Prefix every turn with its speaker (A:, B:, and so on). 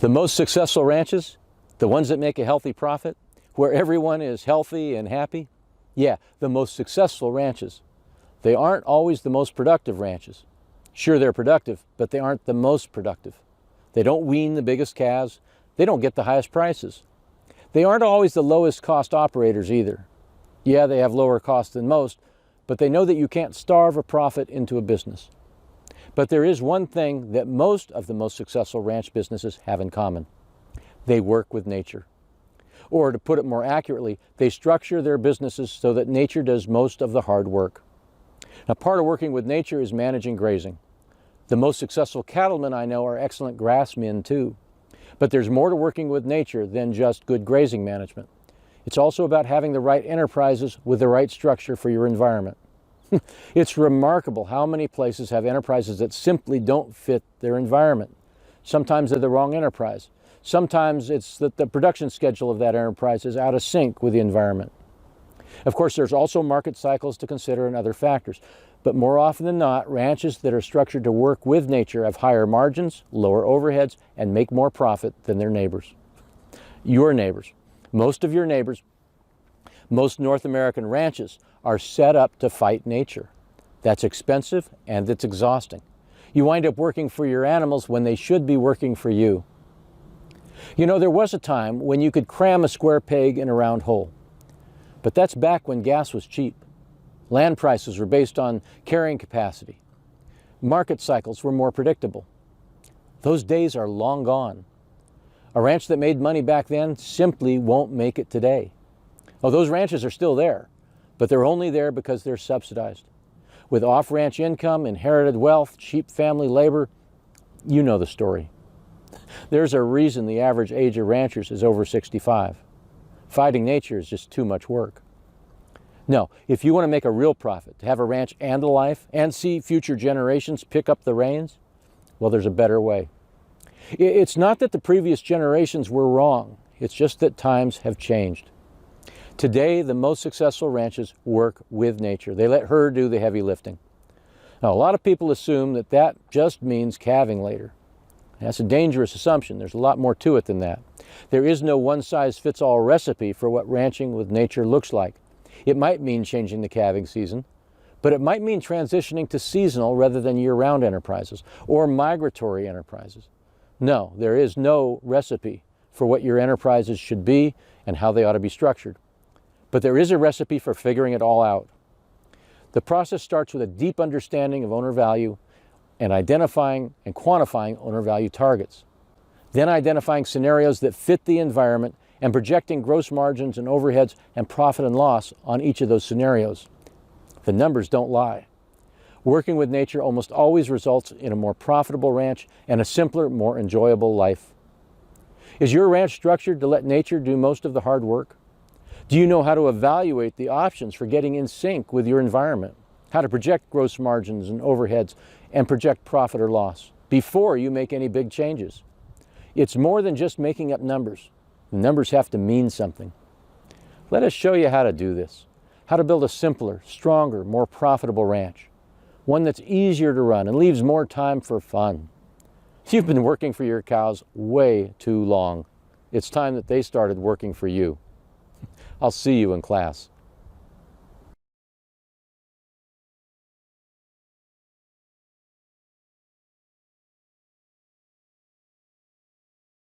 A: The most successful ranches, the ones that make a healthy profit, where everyone is healthy and happy, yeah, the most successful ranches. They aren't always the most productive ranches. Sure, they're productive, but they aren't the most productive. They don't wean the biggest calves. They don't get the highest prices. They aren't always the lowest cost operators either. Yeah, they have lower costs than most, but they know that you can't starve a profit into a business. But there is one thing that most of the most successful ranch businesses have in common. They work with nature. Or to put it more accurately, they structure their businesses so that nature does most of the hard work. Now, part of working with nature is managing grazing. The most successful cattlemen I know are excellent grassmen too. But there's more to working with nature than just good grazing management. It's also about having the right enterprises with the right structure for your environment. It's remarkable how many places have enterprises that simply don't fit their environment. Sometimes they're the wrong enterprise. Sometimes it's that the production schedule of that enterprise is out of sync with the environment. Of course, there's also market cycles to consider and other factors. But more often than not, ranches that are structured to work with nature have higher margins, lower overheads, and make more profit than their neighbors. Your neighbors, most of your neighbors, most North American ranches are set up to fight nature. That's expensive and it's exhausting. You wind up working for your animals when they should be working for you. You know, there was a time when you could cram a square peg in a round hole. But that's back when gas was cheap. Land prices were based on carrying capacity. Market cycles were more predictable. Those days are long gone. A ranch that made money back then simply won't make it today. Oh, those ranches are still there, but they're only there because they're subsidized. With off-ranch income, inherited wealth, cheap family labor, you know the story. There's a reason the average age of ranchers is over 65. Fighting nature is just too much work. No, if you want to make a real profit, to have a ranch and a life, and see future generations pick up the reins, well, there's a better way. It's not that the previous generations were wrong. It's just that times have changed. Today, the most successful ranches work with nature. They let her do the heavy lifting. Now, a lot of people assume that that just means calving later. That's a dangerous assumption. There's a lot more to it than that. There is no one-size-fits-all recipe for what ranching with nature looks like. It might mean changing the calving season, but it might mean transitioning to seasonal rather than year-round enterprises or migratory enterprises. No, there is no recipe for what your enterprises should be and how they ought to be structured. But there is a recipe for figuring it all out. The process starts with a deep understanding of owner value and identifying and quantifying owner value targets. Then identifying scenarios that fit the environment and projecting gross margins and overheads and profit and loss on each of those scenarios. The numbers don't lie. Working with nature almost always results in a more profitable ranch and a simpler, more enjoyable life. Is your ranch structured to let nature do most of the hard work? Do you know how to evaluate the options for getting in sync with your environment? How to project gross margins and overheads and project profit or loss before you make any big changes? It's more than just making up numbers. The numbers have to mean something. Let us show you how to do this. How to build a simpler, stronger, more profitable ranch. One that's easier to run and leaves more time for fun. You've been working for your cows way too long. It's time that they started working for you. I'll see you in class.